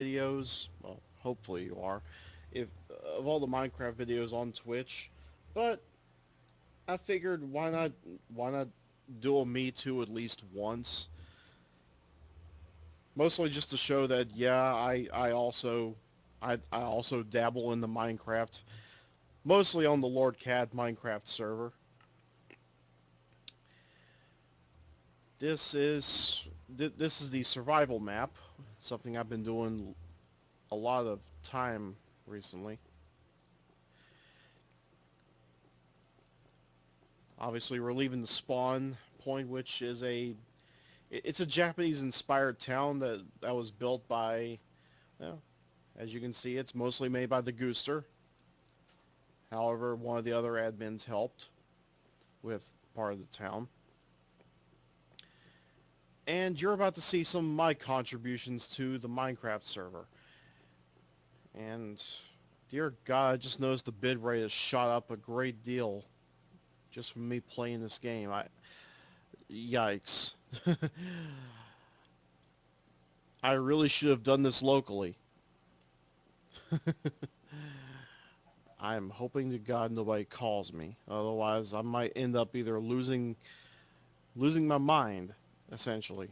videos. Well, hopefully you are. If of all the Minecraft videos on Twitch, but I figured why not do a Me Too at least once. Mostly just to show that yeah, I also dabble in the Minecraft, mostly on the LordKat Minecraft server. This is the survival map, something I've been doing a lot of time recently. Obviously, we're leaving the spawn point, which is it's a Japanese-inspired town that was built by, well, as you can see, it's mostly made by the Gooster. However, one of the other admins helped with part of the town. And you're about to see some of my contributions to the Minecraft server. And dear God, I just noticed the bit rate has shot up a great deal just from me playing this game. Yikes. I really should have done this locally. I'm hoping to God nobody calls me. Otherwise, I might end up either losing my mind, essentially.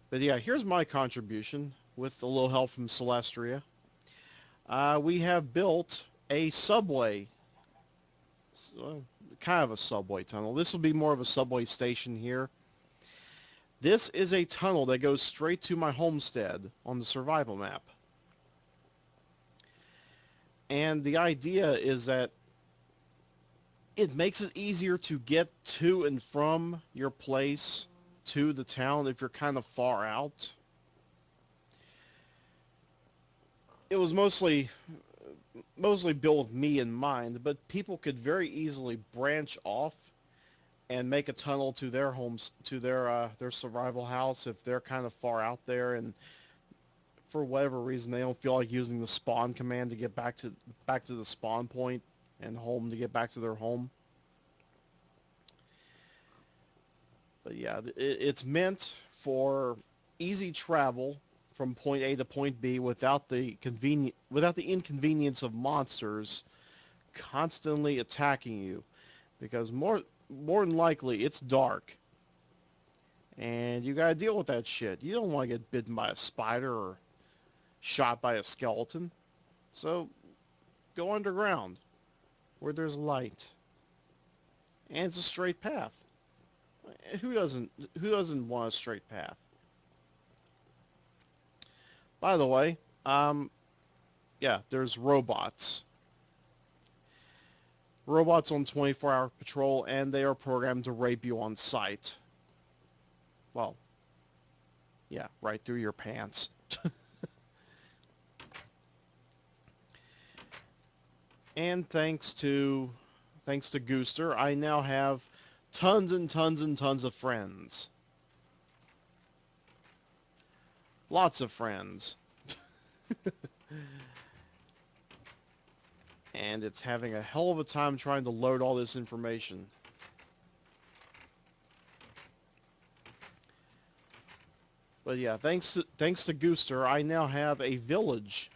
But yeah, here's my contribution with a little help from Celestria. We have built a subway, uh, kind of a subway tunnel. This will be more of a subway station here. This is a tunnel that goes straight to my homestead on the survival map. And the idea is that it makes it easier to get to and from your place to the town if you're kind of far out. It was mostly built with me in mind, but people could very easily branch off and make a tunnel to their homes, to their survival house if they're kind of far out there and for whatever reason they don't feel like using the spawn command to get back to the spawn point and home to get back to their home. But yeah, it's meant for easy travel from point A to point B without the inconvenience of monsters constantly attacking you, because more than likely it's dark and you gotta deal with that shit. You don't want to get bitten by a spider or shot by a skeleton. So go underground where there's light and it's a straight path. Who doesn't who doesn't want a straight path? By the way, yeah, there's robots on 24-hour patrol, and they are programmed to rape you on sight. Well, yeah, right through your pants. And thanks to Gooster, I now have tons and tons and tons of friends. Lots of friends. And it's having a hell of a time trying to load all this information. But yeah, thanks to Gooster, I now have a village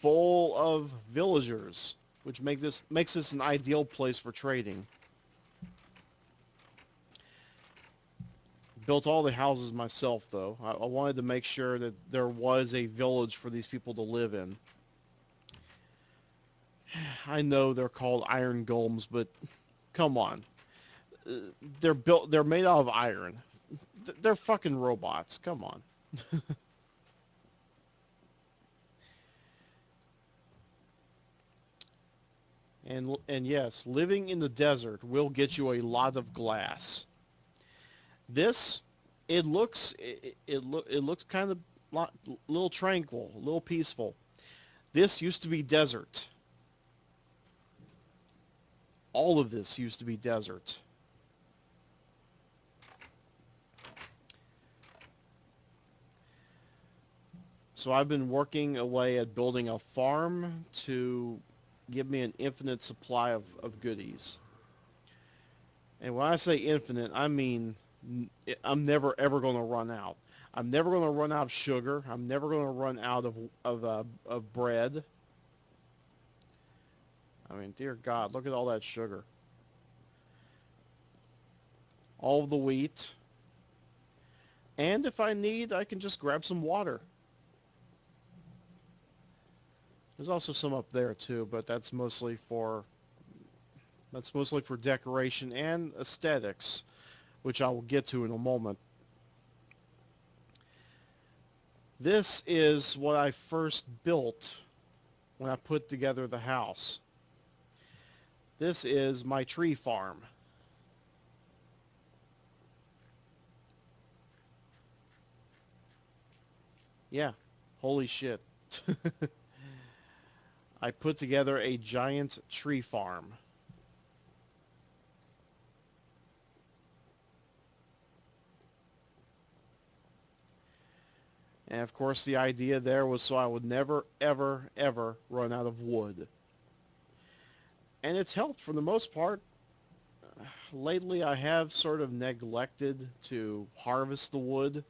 full of villagers, which makes this an ideal place for trading. Built all the houses myself, though. I wanted to make sure that there was a village for these people to live in. I know they're called iron golems, but come on. Uh, they're made out of iron. They're fucking robots. Come on. And yes, living in the desert will get you a lot of glass. This, it looks kind of little tranquil, a little peaceful. This used to be desert. All of this used to be desert. So I've been working away at building a farm to give me an infinite supply of goodies. And when I say infinite, I mean I'm never ever going to run out. I'm never going to run out of sugar. I'm never going to run out of bread. I mean, dear God, look at all that sugar. All of the wheat. And if I need, I can just grab some water. There's also some up there too, but that's mostly for decoration and aesthetics, which I will get to in a moment. This is what I first built when I put together the house. This is my tree farm. Yeah, holy shit. I put together a giant tree farm. And of course the idea there was so I would never, ever, ever run out of wood. And it's helped for the most part. Lately I have sort of neglected to harvest the wood.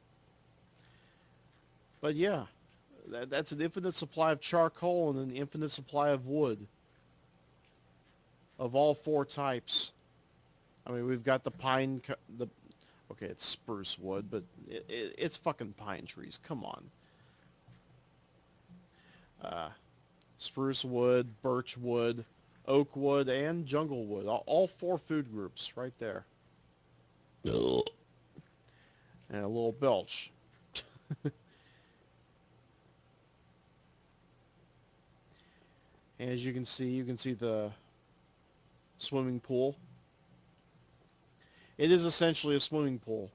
But yeah, that's an infinite supply of charcoal and an infinite supply of wood of all four types. I mean, we've got the okay, it's spruce wood, but it's fucking pine trees. Come on. Uh, Spruce wood, birch wood, oak wood, and jungle wood. All four food groups right there. Ugh. And a little belch. And as you can see the swimming pool. It is essentially a swimming pool.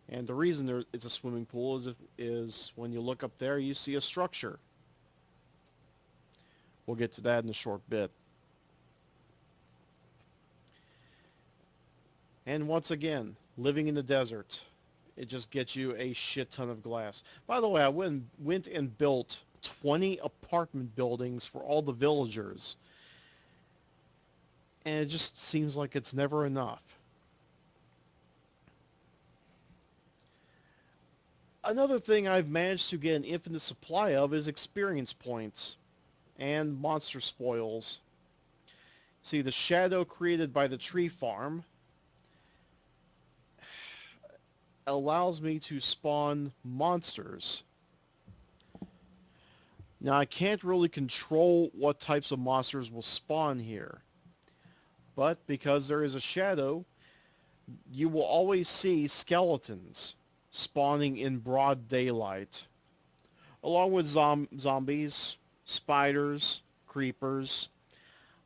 And the reason it's a swimming pool is when you look up there, you see a structure. We'll get to that in a short bit. And once again, living in the desert, it just gets you a shit ton of glass. By the way, I went and built 20 apartment buildings for all the villagers. And it just seems like it's never enough. Another thing I've managed to get an infinite supply of is experience points and monster spoils. See, the shadow created by the tree farm allows me to spawn monsters. Now, I can't really control what types of monsters will spawn here. But because there is a shadow, you will always see skeletons spawning in broad daylight, along with zombies, spiders, creepers.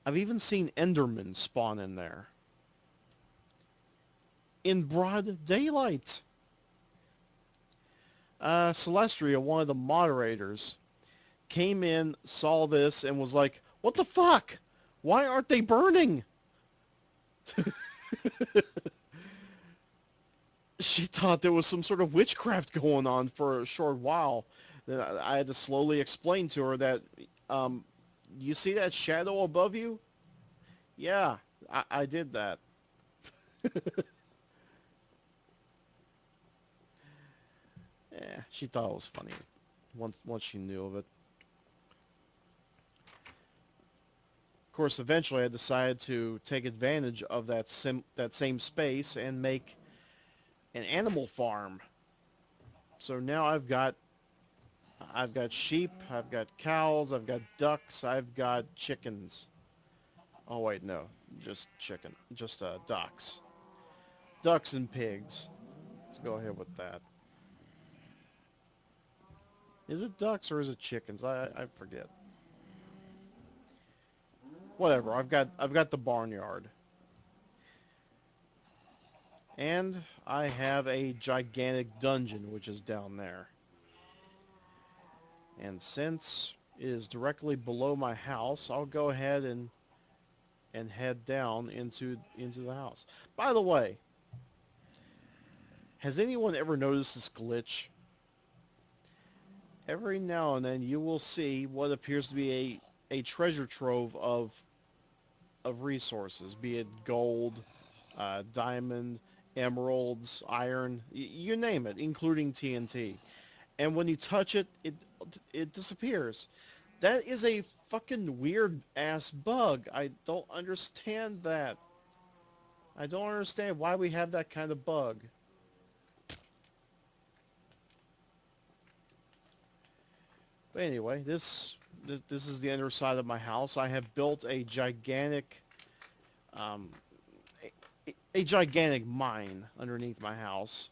I've even seen Endermen spawn in there. In broad daylight. Celestria, one of the moderators, came in, saw this, and was like, "What the fuck? Why aren't they burning?" She thought there was some sort of witchcraft going on for a short while. Then I had to slowly explain to her that, um, you see that shadow above you? Yeah, I did that. Yeah, she thought it was funny once she knew of it. Of course, eventually I decided to take advantage of that same space and make an animal farm. So now I've got sheep, I've got cows, I've got ducks, I've got chickens. Oh wait, no, just ducks. Ducks and pigs. Let's go ahead with that. Is it ducks or is it chickens? I forget. Whatever. I've got the barnyard. And I have a gigantic dungeon which is down there. And since it is directly below my house, I'll go ahead and head down into the house. By the way, has anyone ever noticed this glitch? Every now and then you will see what appears to be a treasure trove of resources, be it gold, diamond, emeralds, iron, you name it, including TNT. And when you touch it, it disappears. That is a fucking weird ass bug. I don't understand that. I don't understand why we have that kind of bug. But anyway, this is the underside of my house. I have built a gigantic um, a gigantic mine underneath my house.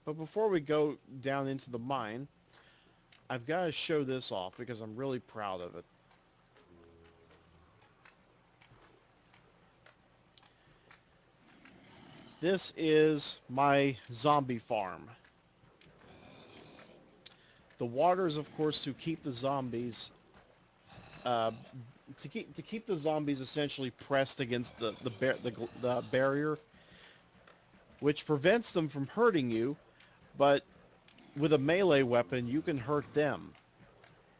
But before we go down into the mine, I've got to show this off because I'm really proud of it. This is my zombie farm. The water is, of course, to keep the zombies uh, to keep the zombies essentially pressed against the barrier, which prevents them from hurting you. But with a melee weapon, you can hurt them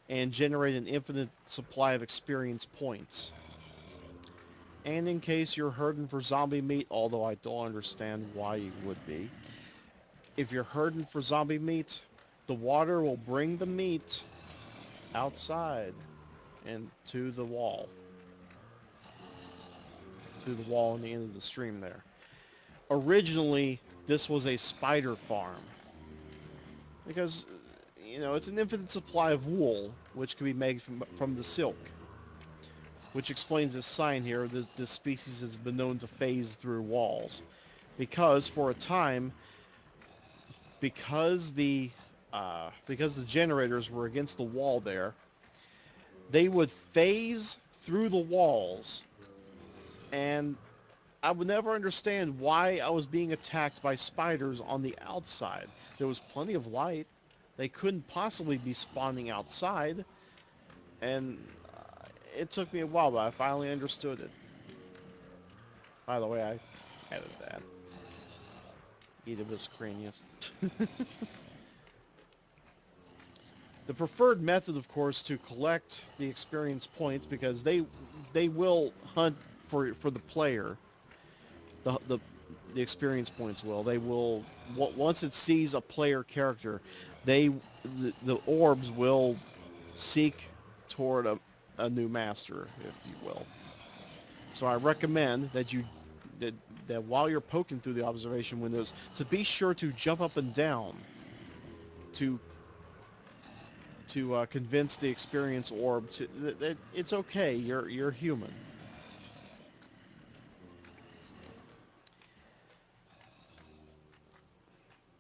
and generate an infinite supply of experience points. And in case you're hurting for zombie meat, although I don't understand why you would be, if you're hurting for zombie meat, the water will bring the meat outside and to the wall on the end of the stream there. Originally, this was a spider farm because, it's an infinite supply of wool, which can be made from the silk, which explains this sign here. This species has been known to phase through walls because for a time, because the generators were against the wall there, they would phase through the walls, and I would never understand why I was being attacked by spiders on the outside. There was plenty of light. They couldn't possibly be spawning outside, and it took me a while, but I finally understood it. By the way, I added that. Oedipus cranius. The preferred method, of course, to collect the experience points, because they will hunt for the player. The experience points will. They will once it sees a player character, the orbs will seek toward a new master, if you will. So I recommend that that while you're poking through the observation windows, to be sure to jump up and down to convince the experience orb that it's okay. You're human.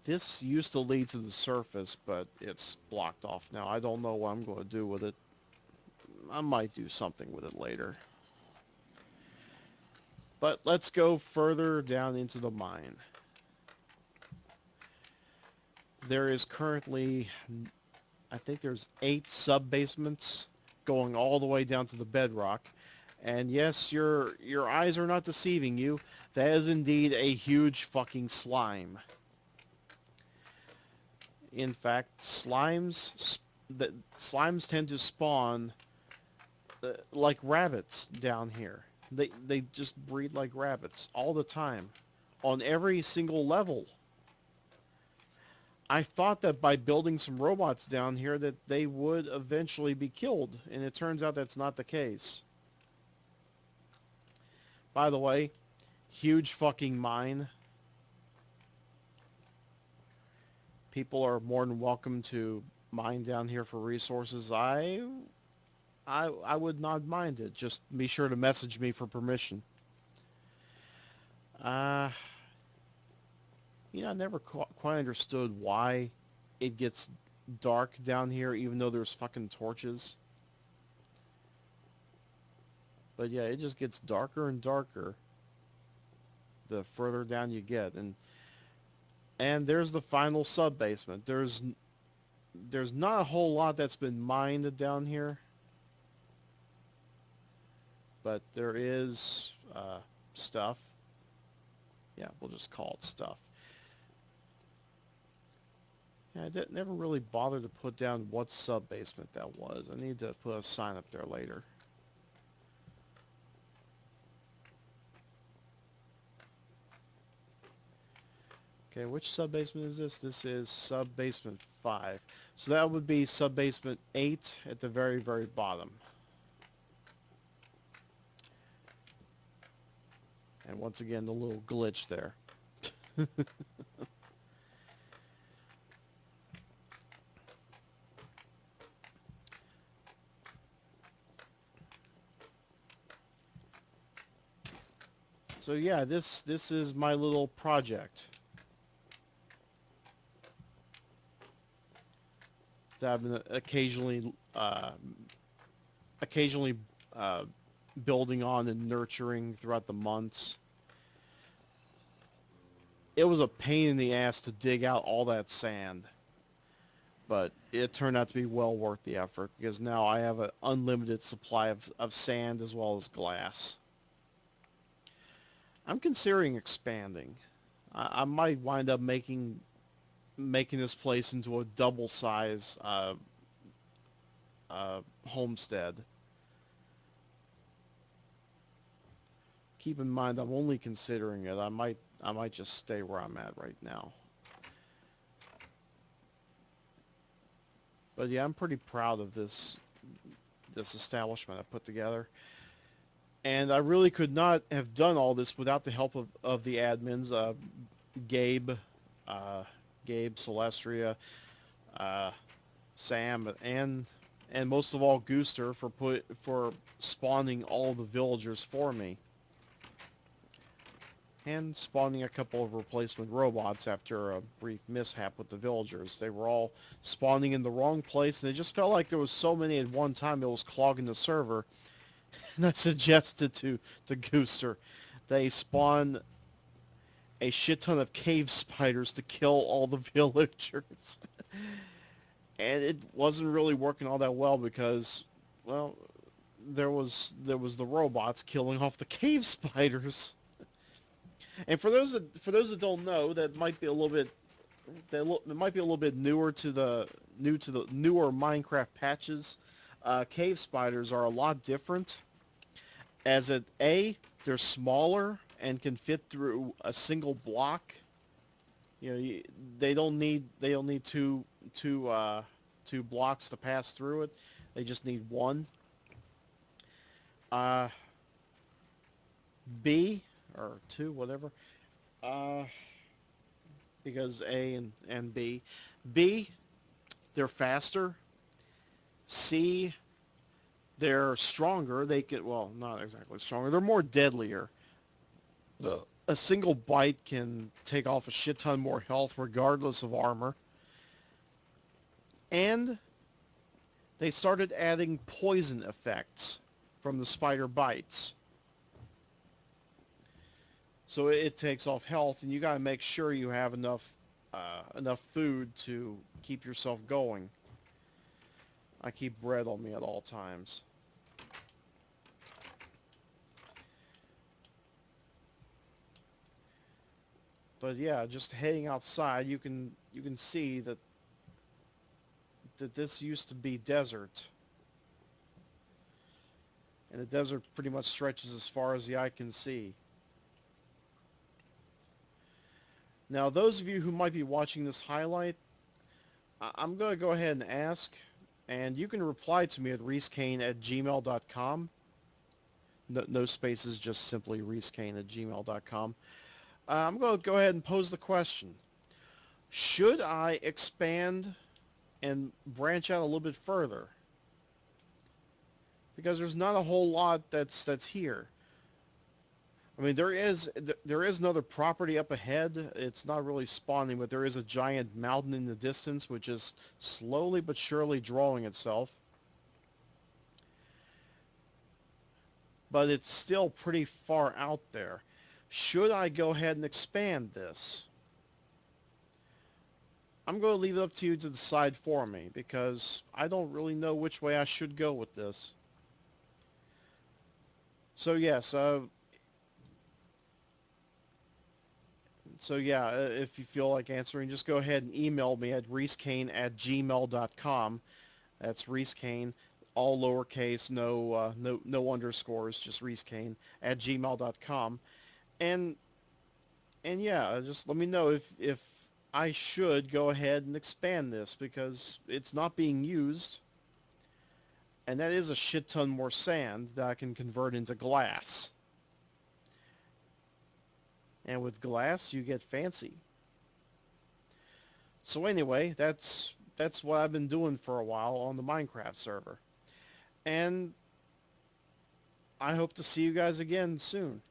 This used to lead to the surface, but it's blocked off now. I don't know what I'm going to do with it. I might do something with it later. But let's go further down into the mine. There is currently, I think there's 8 sub-basements going all the way down to the bedrock. And yes, your eyes are not deceiving you. That is indeed a huge fucking slime. In fact, slimes tend to spawn like rabbits down here. They just breed like rabbits all the time, on every single level. I thought that by building some robots down here that they would eventually be killed, and it turns out that's not the case. By the way, huge fucking mine. People are more than welcome to mine down here for resources. I would not mind it. Just be sure to message me for permission. Uh, I never quite understood why it gets dark down here, even though there's fucking torches. But yeah, it just gets darker and darker the further down you get. And there's the final sub-basement. There's not a whole lot that's been mined down here, but there is stuff. Yeah, we'll just call it stuff. Yeah, I never really bothered to put down what sub-basement that was. I need to put a sign up there later. Okay, which sub-basement is this? This is sub-basement 5. So that would be sub-basement 8 at the very, very bottom. And once again, the little glitch there. So yeah, this is my little project that I've been occasionally uh, building on and nurturing throughout the months. It was a pain in the ass to dig out all that sand, but it turned out to be well worth the effort because now I have an unlimited supply of sand as well as glass. I'm considering expanding. I might wind up making this place into a double size homestead. Keep in mind, I'm only considering it. I might just stay where I'm at right now. But yeah, I'm pretty proud of this establishment I put together. And I really could not have done all this without the help of the admins, Gabe, uh, Celestria, uh, Sam, and most of all Gooster for spawning all the villagers for me. And spawning a couple of replacement robots after a brief mishap with the villagers. They were all spawning in the wrong place, and it just felt like there was so many at one time it was clogging the server. And I suggested to Gooster they spawn a shit ton of cave spiders to kill all the villagers. And it wasn't really working all that well because, well, there was the robots killing off the cave spiders. And for those that don't know, that might be a little bit that might be a little bit newer to the newer Minecraft patches. Cave spiders are a lot different. As they're smaller and can fit through a single block. You know, they don't need two blocks to pass through it. They just need one. Uh, B or two, whatever. Uh, because A and B. B, they're faster. C, they're stronger. They can, well, not exactly stronger. They're more deadlier. A single bite can take off a shit ton more health regardless of armor. And they started adding poison effects from the spider bites. So it takes off health, and you got to make sure you have enough food to keep yourself going. I keep bread on me at all times. But yeah, just heading outside, you can see that this used to be desert, and the desert pretty much stretches as far as the eye can see. Now, those of you who might be watching this highlight, I'm going to go ahead and ask, and you can reply to me at reescane@gmail.com. No spaces, just simply reescane@gmail.com. I'm going to go ahead and pose the question. Should I expand and branch out a little bit further? Because there's not a whole lot that's here. I mean, there is another property up ahead. It's not really spawning, but there is a giant mountain in the distance, which is slowly but surely drawing itself. But it's still pretty far out there. Should I go ahead and expand this? I'm going to leave it up to you to decide for me, because I don't really know which way I should go with this. So yes, if you feel like answering, just go ahead and email me at reescane@gmail.com. That's reescane, all lowercase, no underscores, just reescane@gmail.com. And And yeah, just let me know if I should go ahead and expand this, because it's not being used, and that is a shit ton more sand that I can convert into glass. And with glass, you get fancy. So anyway, that's what I've been doing for a while on the Minecraft server. And I hope to see you guys again soon.